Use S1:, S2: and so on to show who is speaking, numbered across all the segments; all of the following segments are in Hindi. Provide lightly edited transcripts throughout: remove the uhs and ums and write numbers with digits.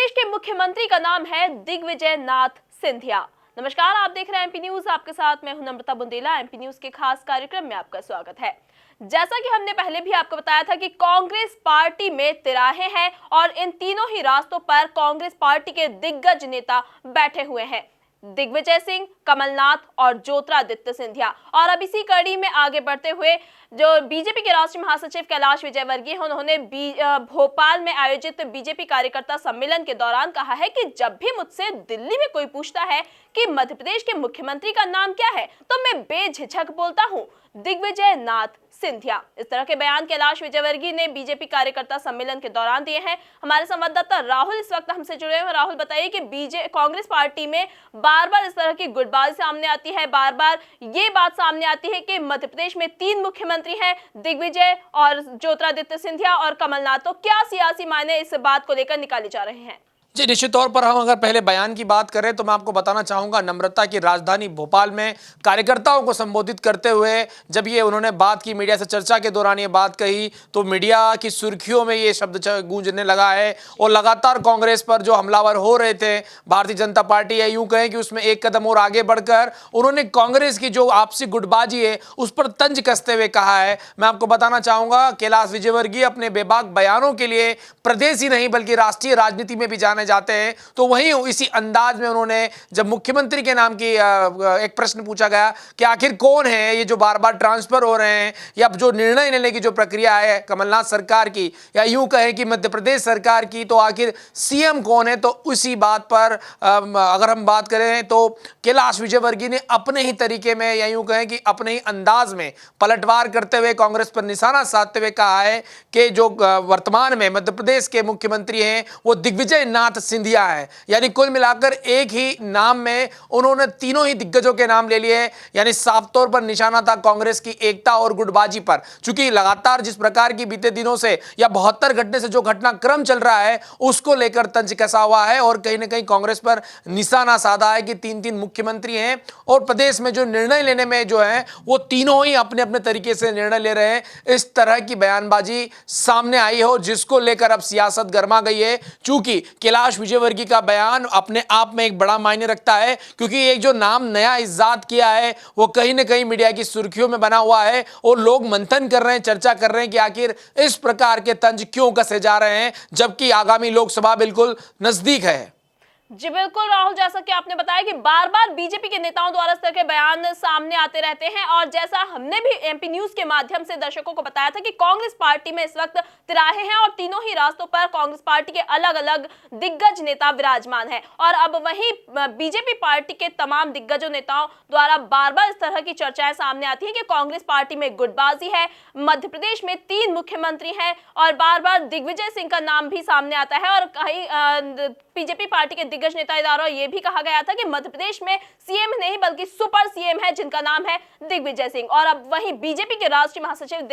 S1: प्रदेश के मुख्यमंत्री का नाम है दिग्विजय नाथ सिंधिया। नमस्कार, आप देख रहे हैं एमपी न्यूज। आपके साथ मैं हूं नम्रता बुंदेला। एमपी न्यूज के खास कार्यक्रम में आपका स्वागत है। जैसा कि हमने पहले भी आपको बताया था कि कांग्रेस पार्टी में तिराहे हैं और इन तीनों ही रास्तों पर कांग्रेस पार्टी के दिग्गज नेता बैठे हुए हैं, दिग्विजय सिंह, कमलनाथ और ज्योतिरादित्य सिंधिया। और अब इसी कड़ी में आगे बढ़ते हुए जो बीजेपी के राष्ट्रीय महासचिव कैलाश विजयवर्गीय हैं, उन्होंने भोपाल में आयोजित बीजेपी कार्यकर्ता सम्मेलन के दौरान कहा है कि जब भी मुझसे दिल्ली में कोई पूछता है कि मध्य प्रदेश के मुख्यमंत्री का नाम क्या है, तो मैं बेझिझक बोलता हूं दिग्विजय नाथ सिंधिया। इस तरह के बयान कैलाश विजयवर्गीय ने बीजेपी कार्यकर्ता सम्मेलन के दौरान दिए हैं। हमारे संवाददाता राहुल इस वक्त हमसे जुड़े हैं। राहुल, बताइए कि कांग्रेस पार्टी में बार बार इस तरह की गुटबाजी सामने आती है, बार बार ये बात सामने आती है कि मध्य प्रदेश में 3 मुख्यमंत्री हैं, दिग्विजय और ज्योतिरादित्य सिंधिया और कमलनाथ। तो क्या सियासी मायने इस बात को लेकर निकाले जा रहे हैं?
S2: जी, निश्चित तौर पर हम अगर पहले बयान की बात करें तो मैं आपको बताना चाहूँगा, नम्रता की राजधानी भोपाल में कार्यकर्ताओं को संबोधित करते हुए जब ये उन्होंने बात की, मीडिया से चर्चा के दौरान ये बात कही, तो मीडिया की सुर्खियों में ये शब्द गूंजने लगा है और लगातार कांग्रेस पर जो हमलावर हो रहे थे भारतीय जनता पार्टी, या यूँ कहें कि उसमें एक कदम और आगे बढ़कर उन्होंने कांग्रेस की जो आपसी गुटबाजी है उस पर तंज कसते हुए कहा है। मैं आपको बताना चाहूँगा, कैलाश विजयवर्गीय अपने बेबाक बयानों के लिए प्रदेश ही नहीं बल्कि राष्ट्रीय राजनीति में भी जाने जाते हैं। तो वहीं इसी अंदाज में उन्होंने जब मुख्यमंत्री के नाम की एक प्रश्न पूछा गया कि आखिर कौन है ये जो बार बार ट्रांसफर हो रहे हैं, या जो निर्णय लेने की जो प्रक्रिया है कमलनाथ सरकार की या यूं कहें कि मध्य प्रदेश सरकार की, तो आखिर सीएम कौन है, तो उसी बात पर अगर हम बात करें तो कैलाश विजयवर्गीय ने अपने ही तरीके में या यूं कहें कि अपने ही अंदाज में पलटवार करते हुए कांग्रेस पर निशाना साधते हुए कहा है कि जो वर्तमान में मध्य प्रदेश के मुख्यमंत्री हैं वो दिग्विजय नाथ सिंधिया है। यानी कुल मिलाकर एक ही नाम में उन्होंने तीनों ही दिग्गजों के नाम ले लिए। यानी साफ तौर पर निशाना था कांग्रेस की एकता और गुटबाजी पर, क्योंकि लगातार जिस प्रकार की बीते दिनों से या 72 घंटे से जो घटनाक्रम चल रहा है उसको लेकर तंज कसा हुआ है और कहीं ना कहीं कांग्रेस पर निशाना साधा है कि 3-3 मुख्यमंत्री हैं और प्रदेश में जो निर्णय लेने में जो है वो तीनों ही अपने अपने तरीके से निर्णय ले रहे हैं। इस तरह की बयानबाजी सामने आई हो जिसको लेकर अब सियासत गर्मा गई है। चूंकि कैलाश विजयवर्गीय का बयान अपने आप में एक बड़ा मायने रखता है, क्योंकि एक जो नाम नया इजाद किया है वो कहीं ना कहीं मीडिया की सुर्खियों में बना हुआ है और लोग मंथन कर रहे हैं, चर्चा कर रहे हैं कि आखिर इस प्रकार के तंज क्यों कसे जा रहे हैं जबकि आगामी लोकसभा बिल्कुल नजदीक है।
S1: जी बिल्कुल राहुल, जैसा कि आपने बताया कि बार बार बीजेपी के नेताओं द्वारा इस तरह के बयान सामने आते रहते हैं और जैसा हमने भी एमपी न्यूज के माध्यम से दर्शकों को बताया था कि कांग्रेस पार्टी में इस वक्त तिराहे हैं और तीनों ही रास्तों पर कांग्रेस पार्टी के अलग अलग दिग्गज नेता विराजमान हैं। और अब वहीं बीजेपी पार्टी के तमाम दिग्गजों नेताओं द्वारा बार बार इस तरह की चर्चाएं सामने आती है कि कांग्रेस पार्टी में गुटबाजी है, मध्य प्रदेश में 3 मुख्यमंत्री हैं और बार बार दिग्विजय सिंह का नाम भी सामने आता है। और कहीं बीजेपी पार्टी के दिग्गज नेता द्वारा यह भी कहा गया था कि मध्य प्रदेश में सीएम नहीं बल्कि सुपर सीएम है जिनका नाम है दिग्विजय सिंह। और अब वहीं बीजेपी के राष्ट्रीय महासचिव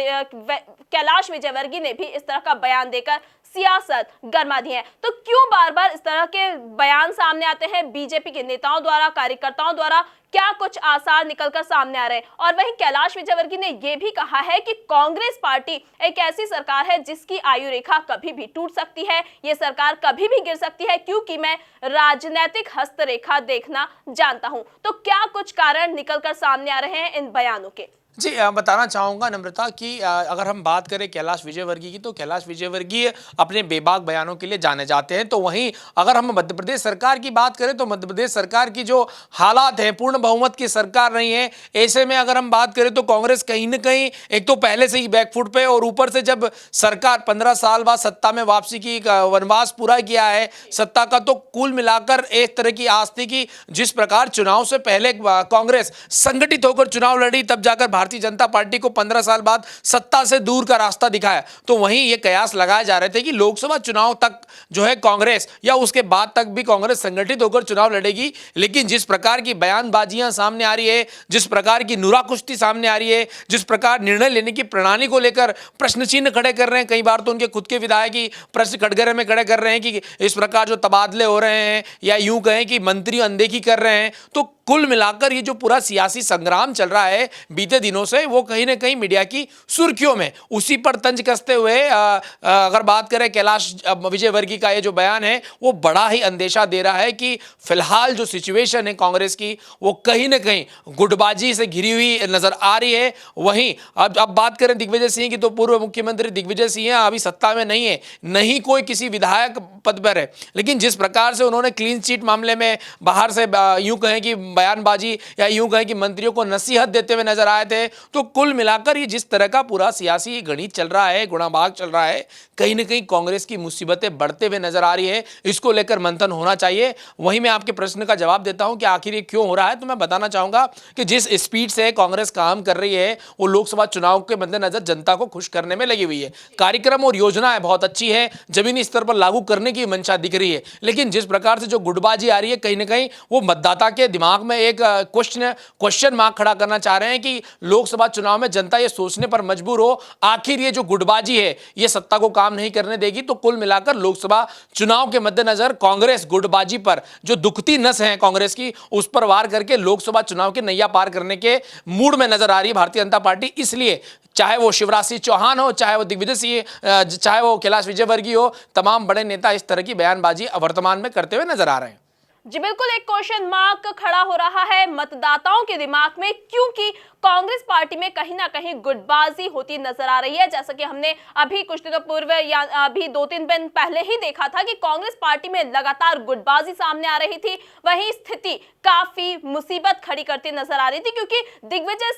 S1: कैलाश विजयवर्गीय ने भी इस तरह का बयान देकर सियासत गरमा दी है। तो क्यों बार बार इस तरह के बयान सामने आते हैं बीजेपी के नेताओं द्वारा, कार्यकर्ताओं द्वारा? क्या कुछ आसार निकलकर सामने आ रहे हैं? और वहीं कैलाश विजयवर्गीय ने यह भी कहा है कि कांग्रेस पार्टी एक ऐसी सरकार है जिसकी आयु रेखा कभी भी टूट सकती है, ये सरकार कभी भी गिर सकती है, क्योंकि मैं राजनीतिक हस्तरेखा देखना जानता हूं। तो क्या कुछ कारण निकलकर सामने आ रहे हैं इन बयानों के?
S2: जी, बताना चाहूँगा नम्रता कि अगर हम बात करें कैलाश विजयवर्गीय की, तो कैलाश विजयवर्गीय अपने बेबाक बयानों के लिए जाने जाते हैं। तो वहीं अगर हम मध्य प्रदेश सरकार की बात करें तो मध्य प्रदेश सरकार की जो हालात हैं, पूर्ण बहुमत की सरकार नहीं है। ऐसे में अगर हम बात करें तो कांग्रेस कहीं ना कहीं एक तो पहले से ही बैकफुट पे, और ऊपर से जब सरकार 15 साल बाद सत्ता में वापसी की वनवास पूरा किया है सत्ता का, तो कुल मिलाकर एक तरह की आस थी कि जिस प्रकार चुनाव से पहले कांग्रेस संगठित होकर चुनाव लड़ी, तब जाकर भारतीय जनता पार्टी को 15 साल बाद सत्ता से दूर का रास्ता दिखाया। तो वहीं ये कयास लगाए जा रहे थे कि लोकसभा चुनाव तक जो है कांग्रेस, या उसके बाद तक भी कांग्रेस संगठित होकर चुनाव लड़ेगी। लेकिन जिस प्रकार की बयानबाजियां सामने आ रही है, जिस प्रकार की नुरा कुश्ती सामने आ रही है, जिस प्रकार निर्णय लेने की प्रणाली को लेकर प्रश्न चिन्ह खड़े कर रहे हैं, कई बार तो उनके खुद के विधायक ही प्रश्न कटघरे में खड़े कर रहे हैं कि इस प्रकार जो तबादले हो रहे हैं या यूं कहें कि मंत्री अनदेखी कर रहे हैं, तो कुल मिलाकर ये जो पूरा सियासी संग्राम चल रहा है बीते दिनों से, वो कहीं ना कहीं मीडिया की सुर्खियों में, उसी पर तंज कसते हुए अगर बात करें कैलाश विजयवर्गीय का ये जो बयान है वो बड़ा ही अंदेशा दे रहा है कि फिलहाल जो सिचुएशन है कांग्रेस की वो कहीं ना कहीं गुटबाजी से घिरी हुई नजर आ रही है। वहीं अब बात करें दिग्विजय सिंह की, तो पूर्व मुख्यमंत्री दिग्विजय सिंह अभी सत्ता में नहीं है, नहीं कोई किसी विधायक पद पर है, लेकिन जिस प्रकार से उन्होंने क्लीन चिट मामले में बाहर से यूं कहें कि बयानबाजी या यूं कहें कि मंत्रियों को नसीहत देते हुए नजर आए थे, तो कुल मिलाकर ये जिस तरह का पूरा सियासी गणित चल रहा है, गुणाभाग चल रहा है, कहीं ना कहीं कांग्रेस की मुसीबतें बढ़ते हुए नजर आ रही है। इसको लेकर मंथन होना चाहिए। वहीं मैं आपके प्रश्न का जवाब देता हूं कि आखिर ये क्यों हो रहा है, तो मैं बताना चाहूंगा कि जिस स्पीड से कांग्रेस काम कर रही है वो लोकसभा चुनाव के मद्देनजर जनता को खुश करने में लगी हुई है। कार्यक्रम और योजनाएं बहुत अच्छी है, जमीनी स्तर पर लागू करने की मंशा दिख रही है, लेकिन जिस प्रकार से जो गुटबाजी आ रही है, कहीं ना कहीं वो मतदाता के दिमाग में एक क्वेश्चन मार्क खड़ा करना चाह रहे हैं कि लोकसभा चुनाव में जनता ये सोचने पर मजबूर हो आखिर ये जो गुटबाजी है ये सत्ता को काम नहीं करने देगी। तो कुल मिलाकर लोकसभा चुनाव के मद्देनजर कांग्रेस गुटबाजी पर जो दुखती नस है कांग्रेस की, उस पर वार करके लोकसभा चुनाव के नैया पार करने के मूड में नजर आ रही है भारतीय जनता पार्टी। इसलिए चाहे वो शिवराज सिंह चौहान हो, चाहे वो दिग्विजय सिंह, चाहे वो कैलाश विजयवर्गीय हो, तमाम बड़े नेता इस तरह की बयानबाजी वर्तमान में करते हुए नजर आ रहे हैं।
S1: जी बिल्कुल, एक क्वेश्चन मार्क खड़ा हो रहा है मतदाताओं के दिमाग में, क्योंकि कांग्रेस पार्टी में कहीं ना कहीं गुटबाजी होती नजर आ रही है। जैसा कि हमने अभी कुछ दिनों पूर्व या अभी 2-3 दिन पहले ही देखा था कि कांग्रेस पार्टी में लगातार गुटबाजी सामने आ रही थी। वहीं स्थिति काफी मुसीबत खड़ी करती नजर आ रही थी, क्योंकि दिग्विजय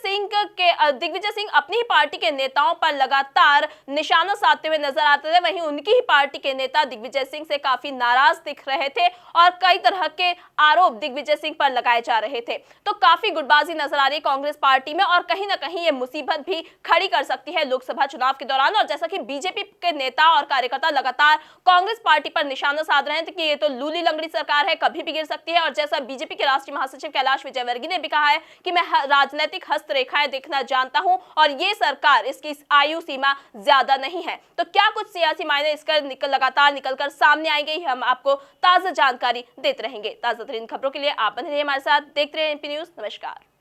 S1: सिंह अपनी ही पार्टी के नेताओं पर लगातार निशाना साधते हुए नजर आते थे। वहीं उनकी ही पार्टी के नेता दिग्विजय सिंह से काफी नाराज दिख रहे थे और कई तरह के आरोप दिग्विजय सिंह पर लगाए जा रहे थे। तो काफी गुटबाजी नजर आ रही है कांग्रेस पार्टी में, और कहीं ना कहीं ये मुसीबत भी खड़ी कर सकती है लोकसभा चुनाव के दौरान। और जैसा कि बीजेपी के नेता और कार्यकर्ता लगातार कांग्रेस पार्टी पर निशाना साध रहे हैं कि ये तो लूली लंगड़ी सरकार है, कभी भी गिर सकती है। और जैसा बीजेपी के राष्ट्रीय महासचिव कैलाश विजयवर्गीय ने भी कहा है कि मैं राजनीतिक हस्तरेखाएं देखना जानता हूं और ये सरकार, इसकी आयु सीमा ज्यादा नहीं है। तो क्या कुछ सियासी मायने इसका लगातार निकलकर सामने आएंगे, हम आपको ताजा जानकारी देते रहेंगे। ताजा तरीन खबरों के लिए आप बने रहिए हमारे साथ, देखते रहिए एमपी न्यूज। नमस्कार।